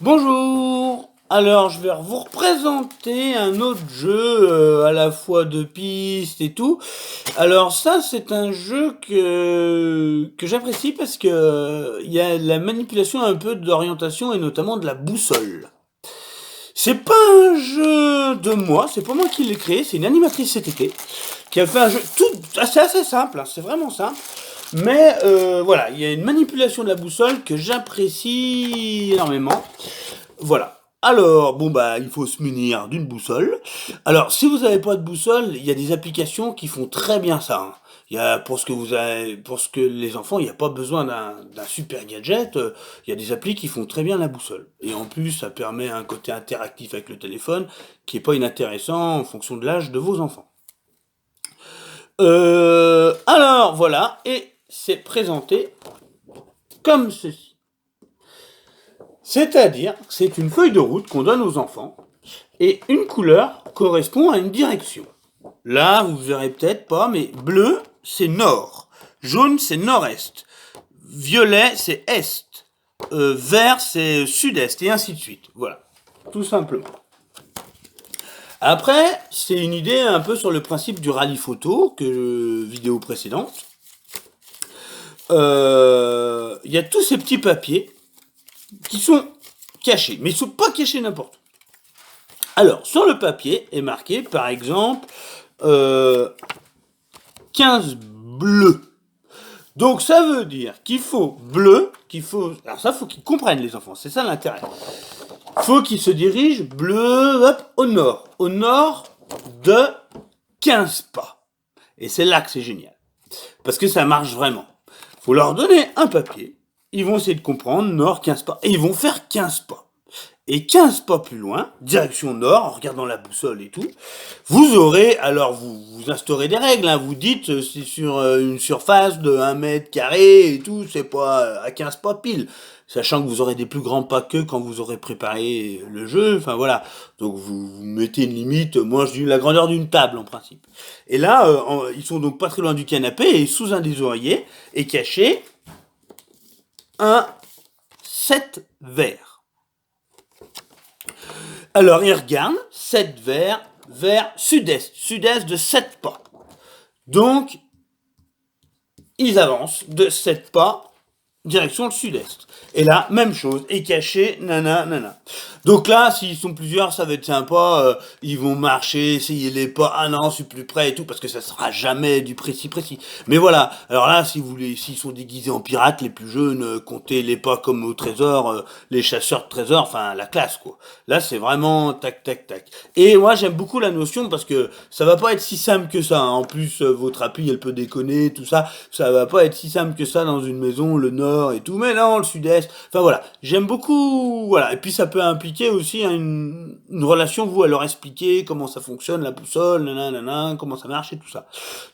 Bonjour! Alors, je vais vous représenter un autre jeu, à la fois de pistes et tout. Alors ça, c'est un jeu que j'apprécie parce que il y a la manipulation un peu d'orientation et notamment de la boussole. C'est pas un jeu de moi, c'est pas moi qui l'ai créé, c'est une animatrice cet été qui a fait un jeu tout assez simple, hein, c'est vraiment simple. Mais voilà, il y a une manipulation de la boussole que j'apprécie énormément. Voilà. Alors, bon bah, il faut se munir d'une boussole. Alors, si vous n'avez pas de boussole, il y a des applications qui font très bien ça, hein. Il y a pour ce que vous avez, pour ce que les enfants, il n'y a pas besoin d'un super gadget. Il y a des applis qui font très bien la boussole. Et en plus, ça permet un côté interactif avec le téléphone qui est pas inintéressant en fonction de l'âge de vos enfants. Alors voilà, et c'est présenté comme ceci. C'est-à-dire, c'est une feuille de route qu'on donne aux enfants, et une couleur correspond à une direction. Là, vous verrez peut-être pas, mais bleu, c'est nord. Jaune, c'est nord-est. Violet, c'est est. Vert, c'est sud-est, et ainsi de suite. Voilà, tout simplement. Après, c'est une idée un peu sur le principe du rallye photo, que vidéo précédente. Il y a tous ces petits papiers qui sont cachés, mais ils ne sont pas cachés n'importe où. Alors, sur le papier est marqué, par exemple, 15 bleus. Donc ça veut dire qu'il faut bleu, alors ça faut qu'ils comprennent les enfants, c'est ça l'intérêt. Faut qu'ils se dirigent bleu, hop, au nord de 15 pas. Et c'est là que c'est génial, parce que ça marche vraiment. Faut leur donner un papier, ils vont essayer de comprendre, nord 15 pas, et ils vont faire 15 pas. Et 15 pas plus loin, direction nord, en regardant la boussole et tout, vous aurez, alors vous instaurez des règles, hein, vous dites c'est sur une surface de 1 mètre carré et tout, c'est pas à 15 pas pile. Sachant que vous aurez des plus grands pas que quand vous aurez préparé le jeu, enfin voilà. Donc vous mettez une limite, moi je dis la grandeur d'une table en principe. Et là, ils sont donc pas très loin du canapé et sous un des oreillers est caché un 7 verre. Alors, il regarde, 7 vers sud-est de 7 pas. Donc, ils avancent de 7 pas, direction le sud-est. Et là, même chose, est caché, nana. Donc là, s'ils sont plusieurs, ça va être sympa, ils vont marcher, essayer les pas, ah non, je suis plus près et tout, parce que ça sera jamais du précis. Mais voilà, alors là, si vous voulez, s'ils sont déguisés en pirates, les plus jeunes, comptez les pas comme au trésor, les chasseurs de trésors, enfin, la classe, quoi. Là, c'est vraiment tac. Et moi, j'aime beaucoup la notion, parce que ça va pas être si simple que ça, hein. En plus, votre appli, elle peut déconner, tout ça, ça va pas être si simple que ça dans une maison, le nord et tout, mais non, le sud-est, enfin voilà, j'aime beaucoup, voilà, et puis ça peut impliquer aussi hein, une relation, vous, à leur expliquer comment ça fonctionne, la boussole, nanana, comment ça marche et tout ça.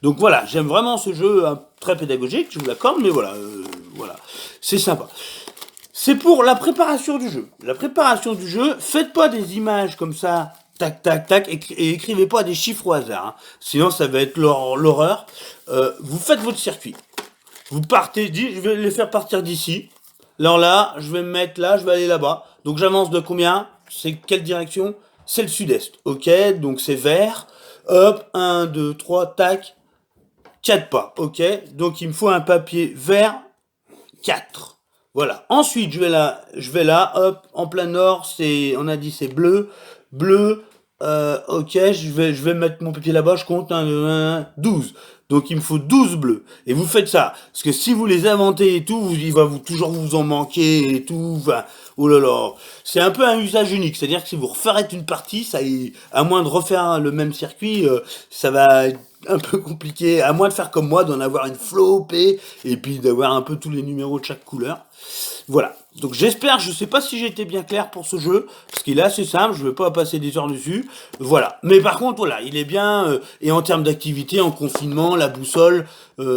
Donc voilà, j'aime vraiment ce jeu hein, très pédagogique, je vous l'accorde, mais voilà, c'est sympa. C'est pour la préparation du jeu. La préparation du jeu, faites pas des images comme ça, tac, et écrivez pas des chiffres au hasard, hein. Sinon ça va être l'horreur. Vous faites votre circuit. Vous partez, je vais les faire partir d'ici. Alors là, je vais me mettre là, je vais aller là-bas. Donc j'avance de combien? C'est quelle direction? C'est le sud-est. Ok, donc c'est vert. Hop, 1, 2, 3, tac. 4 pas. Ok, donc il me faut un papier vert 4. Voilà. Ensuite, je vais là, hop, en plein nord, on a dit c'est bleu, ok, je vais mettre mon papier là-bas, je compte 12. Donc il me faut 12 bleus. Et vous faites ça. Parce que si vous les inventez et tout, il va toujours vous en manquer et tout. Enfin, oh là là. C'est un peu un usage unique. C'est-à-dire que si vous referez une partie, à moins de refaire le même circuit, ça va être un peu compliqué. À moins de faire comme moi, d'en avoir une flopée et puis d'avoir un peu tous les numéros de chaque couleur. Voilà. Donc j'espère, je sais pas si j'ai été bien clair pour ce jeu, parce qu'il est assez simple, je vais pas passer des heures dessus. Voilà. Mais par contre, voilà, il est bien, et en termes d'activité, en confinement, la boussole,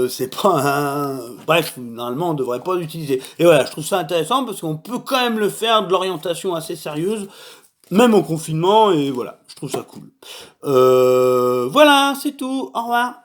c'est pas un... Bref, normalement, on devrait pas l'utiliser. Et voilà, je trouve ça intéressant, parce qu'on peut quand même le faire de l'orientation assez sérieuse, même au confinement, et voilà, je trouve ça cool. Voilà, c'est tout, au revoir.